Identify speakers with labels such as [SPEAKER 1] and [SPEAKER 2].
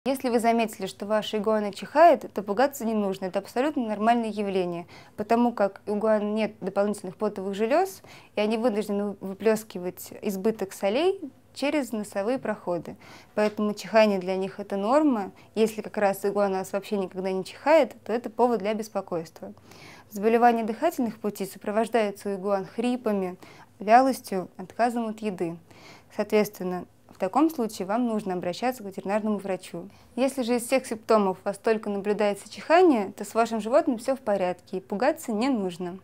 [SPEAKER 1] Если вы заметили, что ваша игуана чихает, то пугаться не нужно. Это абсолютно нормальное явление, потому как у игуан нет дополнительных потовых желез, и они вынуждены выплескивать избыток солей через носовые проходы. Поэтому чихание для них это норма. Если как раз игуана у вас вообще никогда не чихает, то это повод для беспокойства. Заболевания дыхательных путей сопровождаются у игуан хрипами, вялостью, отказом от еды. Соответственно, в таком случае вам нужно обращаться к ветеринарному врачу. Если же из всех симптомов у вас только наблюдается чихание, то с вашим животным все в порядке и пугаться не нужно.